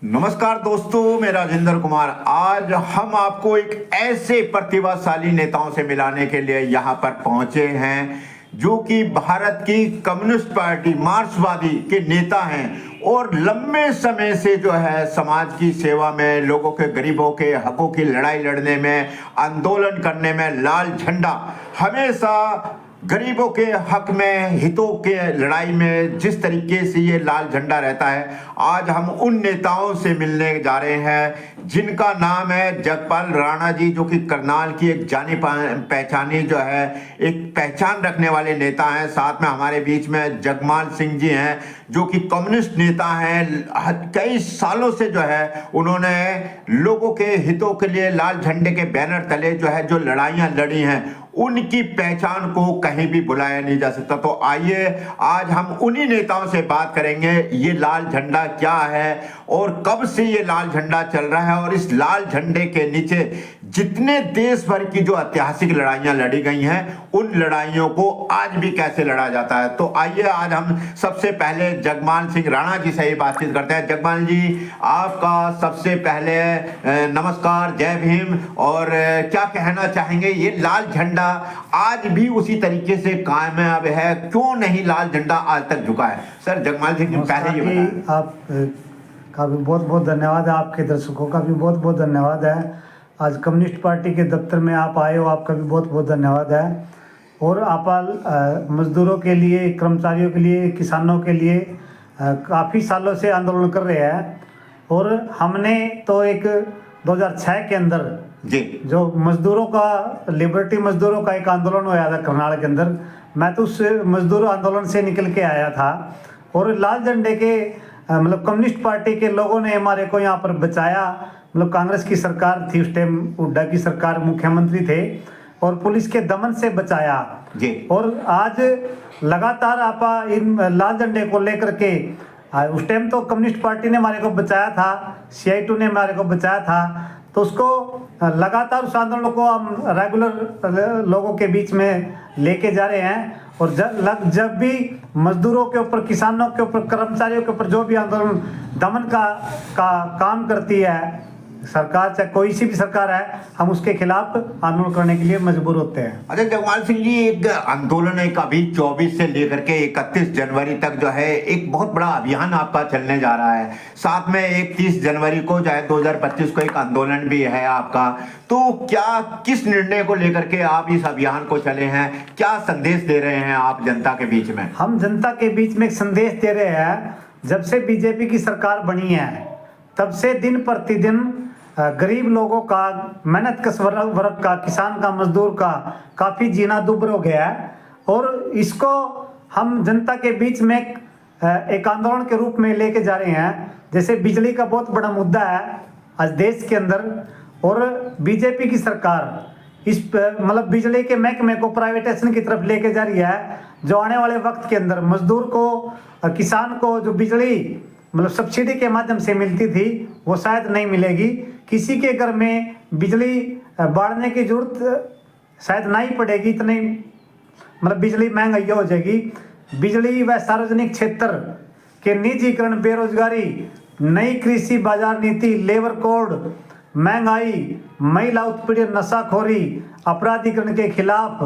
नमस्कार दोस्तों, मैं राजेंद्र कुमार। आज हम आपको एक ऐसे प्रतिभाशाली नेताओं से मिलाने के लिए यहाँ पर पहुंचे हैं जो कि भारत की कम्युनिस्ट पार्टी मार्क्सवादी के नेता हैं और लंबे समय से जो है समाज की सेवा में, लोगों के, गरीबों के हकों की लड़ाई लड़ने में, आंदोलन करने में लाल झंडा हमेशा गरीबों के हक में, हितों के लड़ाई में जिस तरीके से ये लाल झंडा रहता है, आज हम उन नेताओं से मिलने जा रहे हैं जिनका नाम है जगपाल राणा जी, जो कि करनाल की एक जानी पहचानी जो है एक पहचान रखने वाले नेता हैं। साथ में हमारे बीच में जगमाल सिंह जी हैं जो कि कम्युनिस्ट नेता हैं। कई सालों से जो है उन्होंने लोगों के हितों के लिए लाल झंडे के बैनर तले जो है जो लड़ाइयाँ लड़ी हैं, उनकी पहचान को कहीं भी बुलाया नहीं जा सकता। तो आइए आज हम उन्हीं नेताओं से बात करेंगे, ये लाल झंडा क्या है और कब से ये लाल झंडा चल रहा है और इस लाल झंडे के नीचे जितने देश भर की जो ऐतिहासिक लड़ाइयां लड़ी गई हैं, उन लड़ाइयों को आज भी कैसे लड़ा जाता है। तो आइए आज हम सबसे पहले जगमाल सिंह राणा जी से ही बातचीत करते हैं। जगमाल जी, आपका सबसे पहले नमस्कार, जय भीम। और क्या कहना चाहेंगे, ये लाल झंडा आज भी उसी तरीके से कामयाब है, क्यों नहीं लाल झंडा आज तक झुका है? सर जगमाल सिंह जी पहले ये बताएं। आपका भी बहुत बहुत धन्यवाद है, आपके दर्शकों का भी बहुत बहुत धन्यवाद है। आज कम्युनिस्ट पार्टी के दफ्तर में आप आए हो, आपका भी बहुत बहुत धन्यवाद है। और आप मजदूरों के लिए, कर्मचारियों के लिए, किसानों के लिए काफ़ी सालों से आंदोलन कर रहे हैं। और हमने तो एक 2006 के अंदर जी जो मजदूरों का, लिबर्टी मजदूरों का एक आंदोलन हुआ था करनाल के अंदर, मैं तो उस मजदूर आंदोलन से निकल के आया था। और लाल झंडे के मतलब कम्युनिस्ट पार्टी के लोगों ने हमारे को यहाँ पर बचाया। मतलब कांग्रेस की सरकार थी उस टाइम, हुड्डा की सरकार, मुख्यमंत्री थे, और पुलिस के दमन से बचाया जी। और आज लगातार आप इन लाल झंडे को लेकर के, उस टाइम तो कम्युनिस्ट पार्टी ने हमारे को बचाया था, CI2 ने हमारे को बचाया था, तो उसको लगातार उस आंदोलन को हम रेगुलर लोगों के बीच में लेके जा रहे हैं। और जब भी मजदूरों के ऊपर, किसानों के ऊपर, कर्मचारियों के ऊपर जो भी आंदोलन दमन का काम करती है सरकार, चाहे कोई सी भी सरकार है, हम उसके खिलाफ आंदोलन करने के लिए मजबूर होते हैं। अच्छा जगमाल सिंह जी, एक आंदोलन एक अभी 24 से लेकर के 31 जनवरी तक जो है एक बहुत बड़ा अभियान आपका चलने जा रहा है। साथ में 31 जनवरी को जो है 2025 को एक आंदोलन भी है आपका। तो क्या, किस निर्णय को लेकर के आप इस अभियान को चले हैं? क्या संदेश दे रहे हैं आप जनता के बीच में? हम जनता के बीच में एक संदेश दे रहे हैं, जब से बीजेपी की सरकार बनी है तब से दिन प्रतिदिन गरीब लोगों का, मेहनत कश वर्ग का, किसान का, मजदूर का काफ़ी जीना दुभर हो गया है। और इसको हम जनता के बीच में एक आंदोलन के रूप में लेके जा रहे हैं। जैसे बिजली का बहुत बड़ा मुद्दा है आज देश के अंदर, और बीजेपी की सरकार इस मतलब बिजली के महकमे को प्राइवेटाइजेशन की तरफ लेके जा रही है, जो आने वाले वक्त के अंदर मजदूर को, किसान को जो बिजली मतलब सब्सिडी के माध्यम से मिलती थी, वो शायद नहीं मिलेगी। किसी के घर में बिजली बांटने की जरूरत शायद नहीं पड़ेगी, इतनी मतलब बिजली महंगाई हो जाएगी। बिजली व सार्वजनिक क्षेत्र के निजीकरण, बेरोजगारी, नई कृषि बाजार नीति, लेबर कोड, महंगाई, महिला उत्पीड़न, नशाखोरी, अपराधीकरण के खिलाफ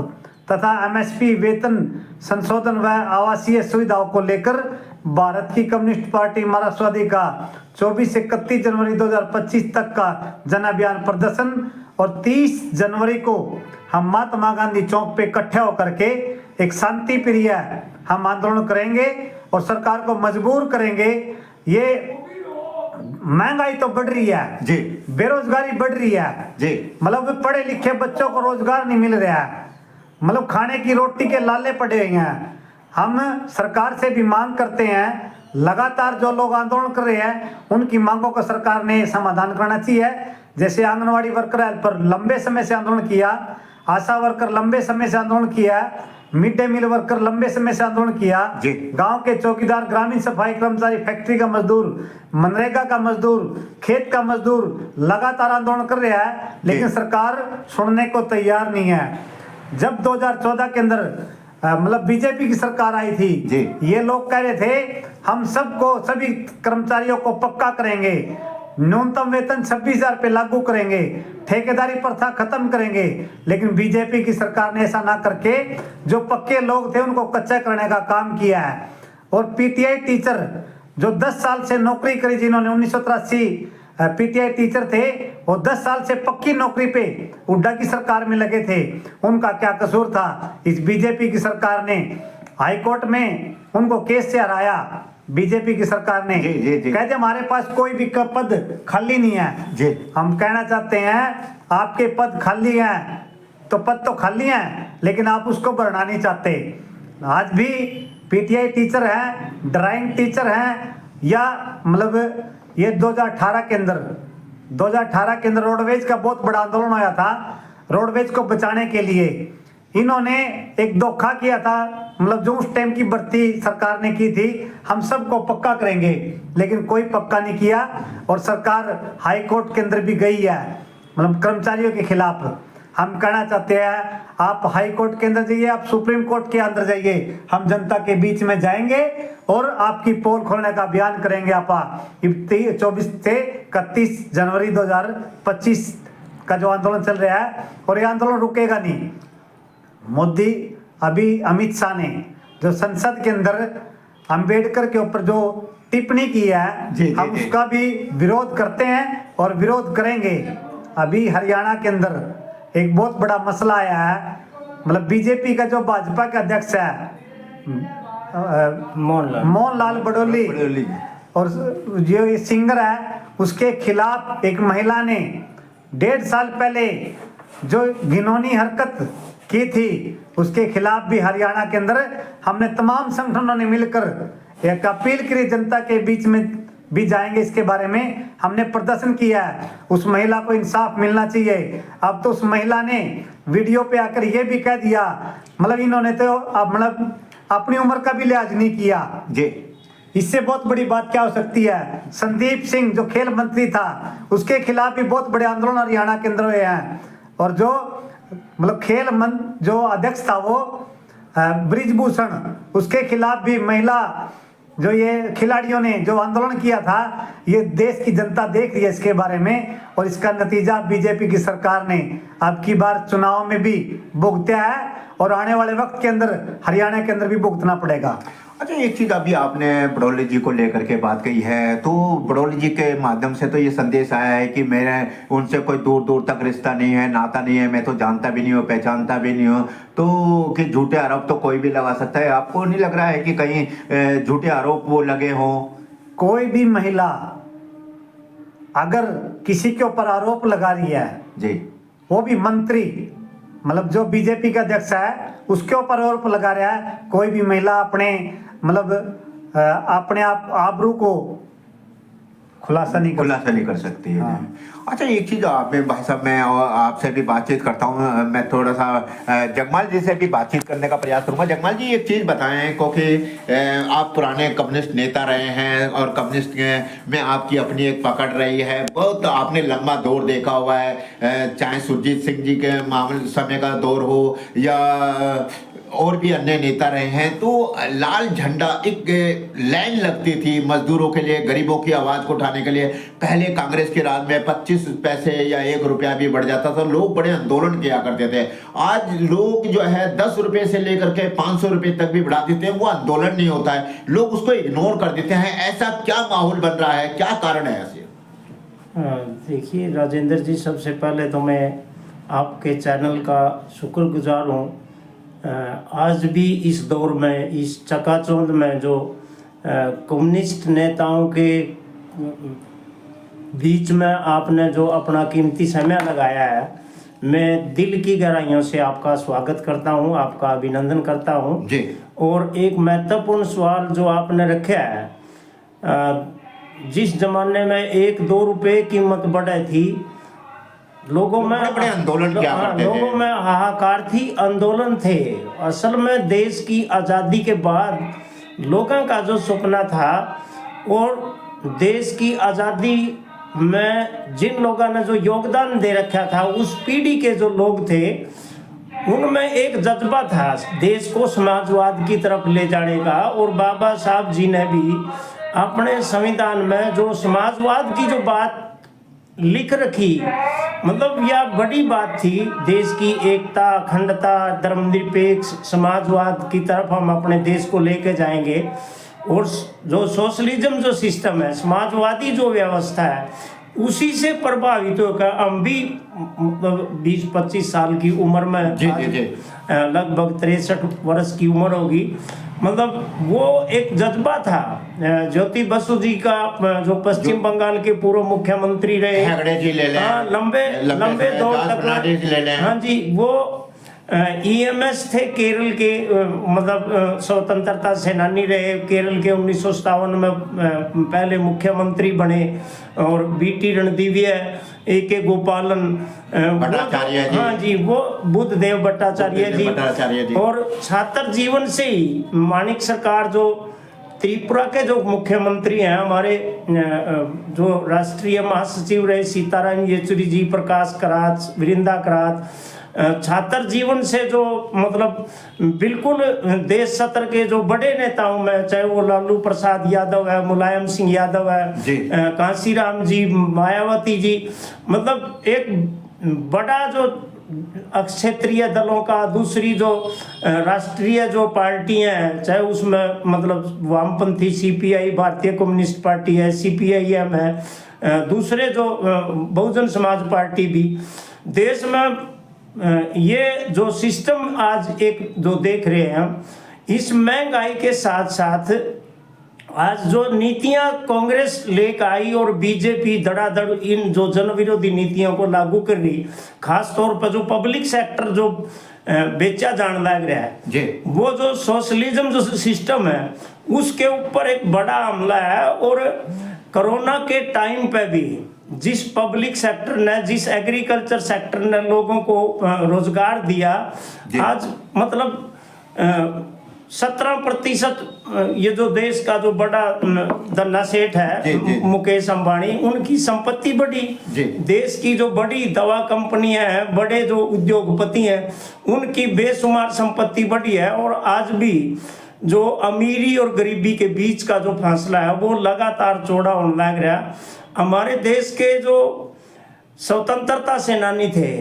तथा MSP, वेतन संशोधन व आवासीय सुविधाओं को लेकर भारत की कम्युनिस्ट पार्टी मार्क्सवादी का 24 से 31 जनवरी 2025 तक का जन अभियान प्रदर्शन, और 30 जनवरी को हम महात्मा गांधी चौक पे इकट्ठे होकर के एक शांति प्रिय हम आंदोलन करेंगे और सरकार को मजबूर करेंगे। ये महंगाई तो बढ़ रही है जी, बेरोजगारी बढ़ रही है जी, मतलब पढ़े लिखे बच्चों को रोजगार नहीं मिल रहा है, मतलब खाने की रोटी के लाले पड़े हुए हैं। हम सरकार से भी मांग करते हैं, लगातार जो लोग आंदोलन कर रहे हैं उनकी मांगों का सरकार ने समाधान करना चाहिए। जैसे आंगनवाड़ी वर्कर हेल्पर लंबे समय से आंदोलन किया, आशा वर्कर लंबे समय से आंदोलन किया, मिड डे मील वर्कर लंबे समय से आंदोलन किया, गांव के चौकीदार, ग्रामीण सफाई कर्मचारी, फैक्ट्री का मजदूर, मनरेगा का मजदूर, खेत का मजदूर लगातार आंदोलन कर रहा है, लेकिन सरकार सुनने को तैयार नहीं है। जब 2014 के अंदर मतलब बीजेपी की सरकार आई थी जी। ये लोग कह रहे थे हम सबको सभी कर्मचारियों को पक्का करेंगे, न्यूनतम वेतन 26,000 पे लागू करेंगे, ठेकेदारी प्रथा खत्म करेंगे। लेकिन बीजेपी की सरकार ने ऐसा ना करके जो पक्के लोग थे उनको कच्चा करने का काम किया है। और पीटीआई टीचर जो 10 साल से नौकरी करी, जिन्होंने 1983 पीटीआई टीचर थे, वो 10 साल से पक्की नौकरी पे हुड्डा की सरकार में लगे थे, उनका क्या कसूर था? इस बीजेपी की सरकार ने हाईकोर्ट में उनको केस से हराया। बीजेपी की सरकार ने कहते हमारे पास कोई भी पद खाली नहीं है जी। हम कहना चाहते हैं आपके पद खाली हैं, तो पद तो खाली हैं लेकिन आप उसको भरना नहीं चाहते। आज भी पीटीआई टीचर हैं, ड्राइंग टीचर हैं, या मतलब ये 2018 के अंदर रोडवेज का बहुत बड़ा आंदोलन होया था। रोडवेज को बचाने के लिए इन्होंने एक धोखा किया था, मतलब जो उस टाइम की भर्ती सरकार ने की थी, हम सबको पक्का करेंगे, लेकिन कोई पक्का नहीं किया। और सरकार हाई कोर्ट के अंदर भी गई है, मतलब कर्मचारियों के खिलाफ। हम कहना चाहते हैं आप हाई कोर्ट के अंदर जाइए, आप सुप्रीम कोर्ट के अंदर जाइए, हम जनता के बीच में जाएंगे और आपकी पोल खोलने का अभियान करेंगे। आप 24 से 31 जनवरी 2025 का जो आंदोलन चल रहा है, और ये आंदोलन रुकेगा नहीं। मोदी अभी अमित शाह ने जो संसद के अंदर अंबेडकर के ऊपर जो टिप्पणी की है, हम उसका भी विरोध करते हैं और विरोध करेंगे। अभी हरियाणा के अंदर एक बहुत बड़ा मसला आया है, मतलब बीजेपी का जो भाजपा का अध्यक्ष है मोहन लाल बडोली, और जो ये सिंगर है, उसके खिलाफ एक महिला ने 1.5 साल पहले जो घिनौनी हरकत की थी, उसके खिलाफ भी हरियाणा के अंदर हमने तमाम संगठनों ने मिलकर एक अपील करी, जनता के बीच में भी जाएंगे। इसके बारे में हमने प्रदर्शन किया है, उस महिला को इंसाफ मिलना चाहिए। अब तो उस महिला ने वीडियो पे आकर ये भी कह दिया, मतलब इन्होंने तो अब मतलब अपनी उम्र का भी लिहाज नहीं किया जी। इससे बहुत बड़ी बात क्या हो सकती है? संदीप सिंह जो खेल मंत्री था, उसके खिलाफ भी बहुत बड़े आंदोलन हरियाणा के अंदर हुए हैं। और जो मतलब खेल मंत्री जो अध्यक्ष था वो ब्रिजभूषण, उसके खिलाफ भी महिला जो ये खिलाड़ियों ने जो आंदोलन किया था, ये देश की जनता देख रही है इसके बारे में। और इसका नतीजा बीजेपी की सरकार ने अब की बार चुनाव में भी भुगता है, और आने वाले वक्त के अंदर हरियाणा के अंदर भी भुगतना पड़ेगा। अच्छा, एक चीज अभी आपने बड़ौली जी को लेकर के बात कही है, तो बड़ौली जी के माध्यम से तो ये संदेश आया है कि मेरे उनसे कोई दूर दूर तक रिश्ता नहीं है, नाता नहीं है, मैं तो जानता भी नहीं हूँ, पहचानता भी नहीं हूँ, तो कि झूठे आरोप तो कोई भी लगा सकता है। आपको नहीं लग रहा है कि कहीं झूठे आरोप वो लगे हों? कोई भी महिला अगर किसी के ऊपर आरोप लगा रही है जी, वो भी मंत्री, मतलब जो बीजेपी का अध्यक्ष है उसके ऊपर आरोप लगा रहा है, कोई भी महिला अपने मतलब अपने आप आबरू को खुलासा नहीं कर सकती है। हाँ। अच्छा, एक चीज आपने भाई साहब, मैं आपसे भी बातचीत करता हूँ, मैं थोड़ा सा जगमाल जी से भी बातचीत करने का प्रयास करूंगा। जगमाल जी, एक चीज बताएं, क्योंकि आप पुराने कम्युनिस्ट नेता रहे हैं और कम्युनिस्ट में आपकी अपनी एक पकड़ रही है, बहुत आपने लंबा दौर देखा हुआ है, चाहे सुरजीत सिंह जी के मामले समय का दौर हो या और भी अन्य नेता रहे हैं। तो लाल झंडा एक लाइन लगती थी मजदूरों के लिए, गरीबों की आवाज को उठाने के लिए। पहले कांग्रेस के राज में 25 पैसे या 1 रुपया भी बढ़ जाता था, लोग बड़े आंदोलन किया करते थे। आज लोग जो है 10 रुपए से लेकर के 500 रुपए तक भी बढ़ा देते हैं, वो आंदोलन नहीं होता है, लोग उसको इग्नोर कर देते हैं। ऐसा क्या माहौल बन रहा है, क्या कारण है ऐसे? देखिए राजेंद्र जी, सबसे पहले तो मैं आपके चैनल का शुक्रगुजार हूँ। आज भी इस दौर में, इस चकाचौंध में जो कम्युनिस्ट नेताओं के बीच में आपने जो अपना कीमती समय लगाया है, मैं दिल की गहराइयों से आपका स्वागत करता हूं, आपका अभिनंदन करता हूं जी। और एक महत्वपूर्ण सवाल जो आपने रखा है, जिस जमाने में 1-2 रुपए कीमत बढ़ी थी, लोगों में बड़े आंदोलन क्या करते थे, लोगों में हाहाकार थी, आंदोलन थे। असल में देश की आज़ादी के बाद लोगों का जो सपना था, और देश की आज़ादी में जिन लोगों ने जो योगदान दे रखा था, उस पीढ़ी के जो लोग थे, उनमें एक जज्बा था देश को समाजवाद की तरफ ले जाने का, और बाबा साहब जी ने भी अपने संविधान में जो समाजवाद की जो बात लिख रखी, मतलब यह बड़ी बात थी, देश की एकता, अखंडता, धर्मनिरपेक्ष समाजवाद की तरफ हम अपने देश को लेके जाएंगे। और जो सोशलिज्म जो सिस्टम है, समाजवादी जो व्यवस्था है, उसी से प्रभावित होकर हम भी 20-25 साल की उम्र में लगभग 63 वर्ष की उम्र होगी, मतलब वो एक जज्बा था। ज्योति बसु जी का जो पश्चिम बंगाल के पूर्व मुख्यमंत्री रहे, जी ले लें, लंबे दौर तक, हाँ जी, वो EMS थे केरल के, मतलब स्वतंत्रता सेनानी रहे, केरल के 1957 में पहले मुख्यमंत्री बने। और BT रणदिव्य, AK गोपालन भट्टाचार्य जी, हाँ जी, वो बुद्धदेव भट्टाचार्य जी। और छात्र जीवन से ही माणिक सरकार जो त्रिपुरा के जो मुख्यमंत्री हैं, हमारे जो राष्ट्रीय महासचिव रहे सीताराम येचुरी जी, प्रकाश करात, वृंदा करात, छात्र जीवन से जो मतलब बिल्कुल देश सत्र के जो बड़े नेताओं में, चाहे वो लालू प्रसाद यादव है, मुलायम सिंह यादव है, कांशीराम जी, मायावती जी, मतलब एक बड़ा जो क्षेत्रीय दलों का, दूसरी जो राष्ट्रीय जो पार्टियां हैं, चाहे उसमें मतलब वामपंथी CPI भारतीय कम्युनिस्ट पार्टी है, CPIM है, दूसरे जो बहुजन समाज पार्टी भी, देश में ये जो सिस्टम आज एक जो देख रहे हैं हम, इस महंगाई के साथ साथ आज जो नीतियां कांग्रेस लेकर आई और बीजेपी धड़ाधड़ इन जो जन विरोधी नीतियों को लागू कर रही, खास तौर पर जो पब्लिक सेक्टर जो बेचा जाने लग रहा है जी, वो जो सोशलिज्म जो सिस्टम है उसके ऊपर एक बड़ा हमला है। और कोरोना के टाइम पे भी जिस पब्लिक सेक्टर ने, जिस एग्रीकल्चर सेक्टर ने लोगों को रोजगार दिया, आज मतलब 17% ये जो देश का जो बड़ा धन्ना सेठ है मुकेश अंबानी, उनकी संपत्ति बढ़ी। देश की जो बड़ी दवा कंपनियां हैं, बड़े जो उद्योगपति हैं, उनकी बेशुमार संपत्ति बढ़ी है। और आज भी जो अमीरी और गरीबी के बीच का जो फासला है वो लगातार चौड़ा होने लग रहा। हमारे देश के जो स्वतंत्रता सेनानी थे,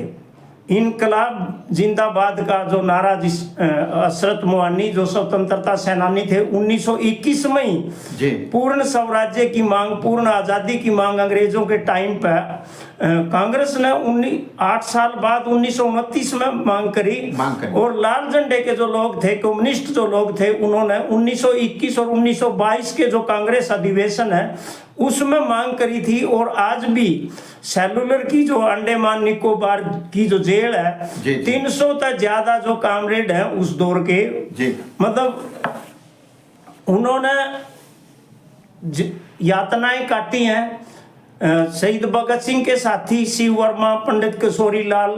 इनकलाब जिंदाबाद का जो नारा जिस हसरत मोहानी जो स्वतंत्रता सेनानी थे, 1921 में ही पूर्ण स्वराज्य की मांग, पूर्ण आज़ादी की मांग अंग्रेजों के टाइम पर कांग्रेस ने 8 साल बाद 1929 में मांग करी। और लाल झंडे के जो लोग थे, कम्युनिस्ट जो लोग थे, उन्होंने 1921 और 1922 के जो कांग्रेस अधिवेशन है उसमें मांग करी थी। और आज भी सेलुलर की जो अंडमान निकोबार की जो जेल है, 300 तक ज्यादा जो कामरेड हैं उस दौर के, मतलब उन्होंने यातनाएं काटी हैं। शहीद भगत सिंह के साथी शिव वर्मा, पंडित किशोरी लाल,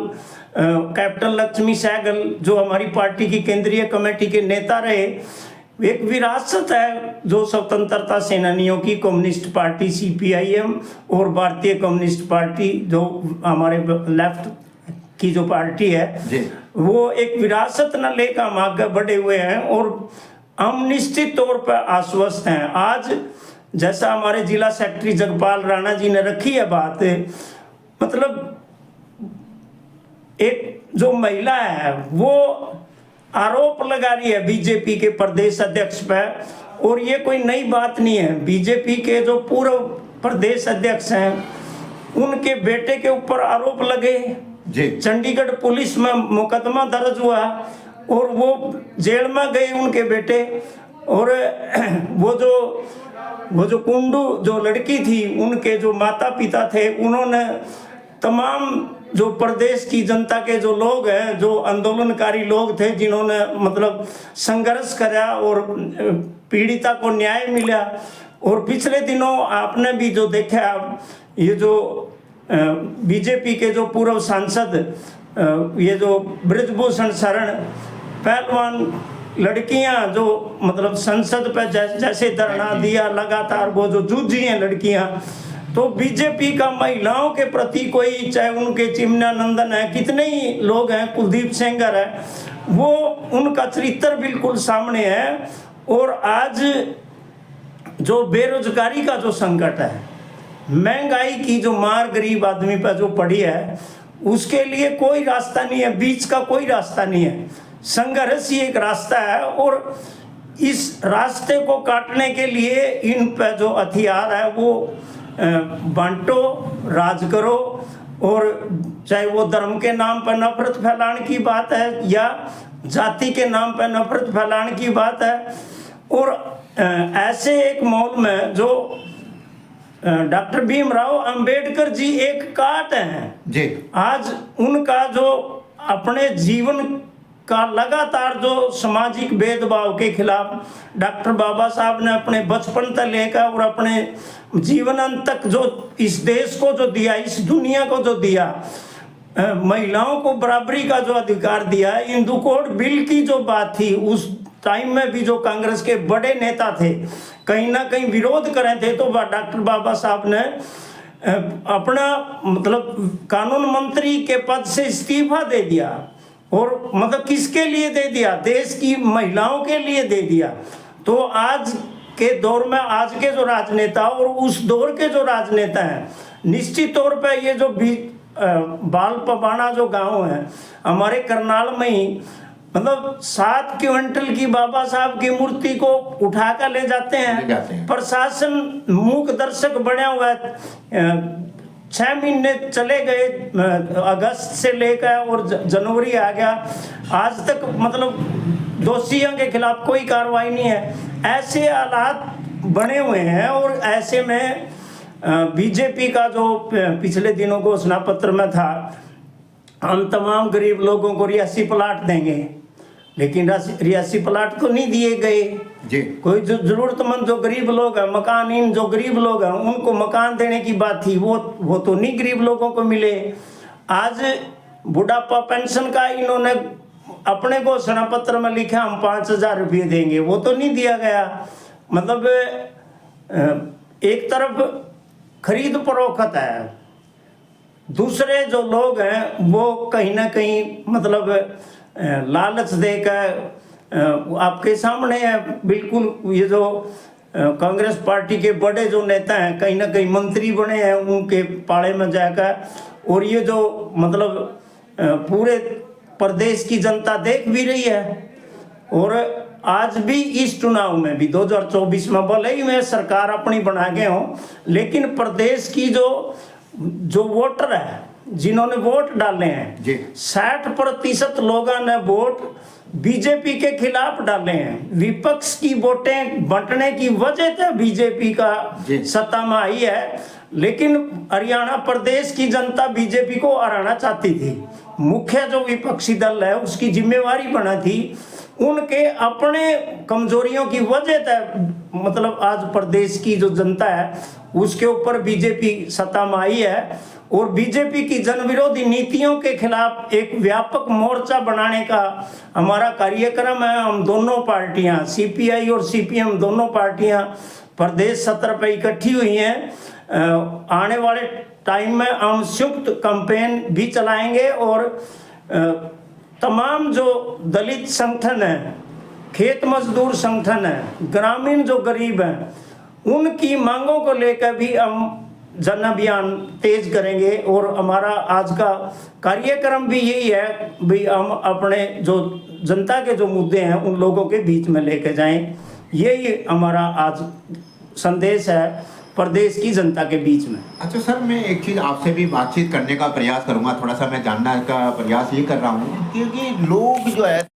कैप्टन लक्ष्मी सहगल जो हमारी पार्टी की केंद्रीय कमेटी के नेता रहे, एक विरासत है जो स्वतंत्रता सेनानियों की, कम्युनिस्ट पार्टी CPIM और भारतीय कम्युनिस्ट पार्टी जो हमारे लेफ्ट की जो पार्टी है, वो एक विरासत न लेकर हम आगे बढ़े हुए हैं। और हम निश्चित तौर पर आश्वस्त हैं। आज जैसा हमारे जिला सेक्रेटरी जगपाल राणा जी ने रखी है बात, मतलब एक जो महिला है वो आरोप लगा रही है बीजेपी के प्रदेश अध्यक्ष पर, और ये कोई नई बात नहीं है। बीजेपी के जो पूर्व प्रदेश अध्यक्ष हैं उनके बेटे के ऊपर आरोप लगे, चंडीगढ़ पुलिस में मुकदमा दर्ज हुआ और वो जेल में गए उनके बेटे। और वो जो कुंडू जो लड़की थी, उनके जो माता पिता थे, उन्होंने तमाम जो प्रदेश की जनता के जो लोग हैं, जो आंदोलनकारी लोग थे, जिन्होंने मतलब संघर्ष करा और पीड़िता को न्याय मिला। और पिछले दिनों आपने भी जो देखा, ये जो बीजेपी के जो पूर्व सांसद, ये जो ब्रजभूषण शरण, पहलवान लड़कियां जो मतलब संसद पे जैसे धरना दिया, लगातार वो जो जूझी हैं लड़कियां, तो बीजेपी का महिलाओं के प्रति कोई, चाहे उनके चिमना नंदन है, कितने ही लोग हैं, कुलदीप सेंगर है, वो उनका चरित्र बिल्कुल सामने है। और आज जो बेरोजगारी का जो संकट है, महंगाई की जो मार गरीब आदमी पर जो पड़ी है, उसके लिए कोई रास्ता नहीं है, बीच का कोई रास्ता नहीं है, संघर्ष ही एक रास्ता है। और इस रास्ते को काटने के लिए इन पे जो हथियार है वो बांटो, राज करो, और चाहे वो धर्म के नाम पर नफरत फैलाने की बात है या जाति के नाम पर नफरत फैलाने की बात है। और ऐसे एक माहौल में जो डॉक्टर भीमराव अंबेडकर जी एक काट हैं जी, आज उनका जो अपने जीवन का लगातार जो सामाजिक भेदभाव के खिलाफ डॉक्टर बाबा साहब ने अपने बचपन से लेकर और अपने जीवन अंत तक जो इस देश को जो दिया, इस दुनिया को जो दिया, महिलाओं को बराबरी का जो अधिकार दिया, हिंदू कोड बिल की जो बात थी, उस टाइम में भी जो कांग्रेस के बड़े नेता थे कहीं ना कहीं विरोध करे थे, तो डॉक्टर बाबा साहब ने अपना मतलब कानून मंत्री के पद से इस्तीफा दे दिया। और मतलब किसके लिए दे दिया? देश की महिलाओं के लिए दे दिया। तो आज के दौर में आज के जो राजनेता और उस दौर के जो राजनेता हैं, निश्चित तौर पे ये जो बाल पबाना जो गांव है हमारे करनाल में ही, मतलब 7 क्विंटल की बाबा साहब की मूर्ति को उठा कर ले जाते हैं। प्रशासन मूक दर्शक बना हुआ है। 6 महीने चले गए, अगस्त से लेकर और जनवरी आ गया, आज तक मतलब दोषियों के खिलाफ कोई कार्रवाई नहीं है। ऐसे हालात बने हुए हैं। और ऐसे में बीजेपी का जो पिछले दिनों घोषणा पत्र में था, हम तमाम गरीब लोगों को रियासी प्लाट देंगे, लेकिन रियासी प्लाट तो नहीं दिए गए जी। कोई जो जरूरतमंद जो गरीब लोग हैं, मकानहीन जो गरीब लोग हैं, उनको मकान देने की बात थी, वो तो नहीं गरीब लोगों को मिले। आज बुढ़ापा पेंशन का इन्होंने अपने घोषणा पत्र में लिखा हम 5,000 रुपये देंगे, वो तो नहीं दिया गया। मतलब एक तरफ खरीद फरोख्त है, दूसरे जो लोग हैं वो कहीं ना कहीं मतलब लालच देकर आपके सामने है बिल्कुल। ये जो कांग्रेस पार्टी के बड़े जो नेता हैं, कहीं ना कहीं मंत्री बने हैं उनके पाले में जाकर, और ये जो मतलब पूरे प्रदेश की जनता देख भी रही है। और आज भी इस चुनाव में भी 2024 में भले ही मैं सरकार अपनी बना के हूँ, लेकिन प्रदेश की जो वोटर है, जिन्होंने वोट डाले हैं, 60% लोगों ने वोट बीजेपी के खिलाफ डाले हैं। विपक्ष की वोटें बंटने की वजह से बीजेपी का सत्ता में आई है, लेकिन हरियाणा प्रदेश की जनता बीजेपी को हराना चाहती थी। मुख्य जो विपक्षी दल है उसकी जिम्मेवारी बना थी, उनके अपने कमजोरियों की वजह से मतलब आज प्रदेश की जो जनता है उसके ऊपर बीजेपी सत्ता में आई है। और बीजेपी की जन विरोधी नीतियों के खिलाफ एक व्यापक मोर्चा बनाने का हमारा कार्यक्रम है। हम दोनों पार्टियां, सीपीआई और सीपीएम दोनों पार्टियां प्रदेश सत्र पर इकट्ठी हुई हैं। आने वाले टाइम में हम संयुक्त कैंपेन भी चलाएंगे और तमाम जो दलित संगठन है, खेत मजदूर संगठन है, ग्रामीण जो गरीब हैं, उनकी मांगों को लेकर भी हम जन अभियान तेज करेंगे। और हमारा आज का कार्यक्रम भी यही है भी हम अपने जो जनता के जो मुद्दे हैं उन लोगों के बीच में लेके जाएं। यही हमारा आज संदेश है प्रदेश की जनता के बीच में। अच्छा सर, मैं एक चीज़ आपसे भी बातचीत करने का प्रयास करूंगा, थोड़ा सा मैं जानने का प्रयास ये कर रहा हूँ क्योंकि लोग जो है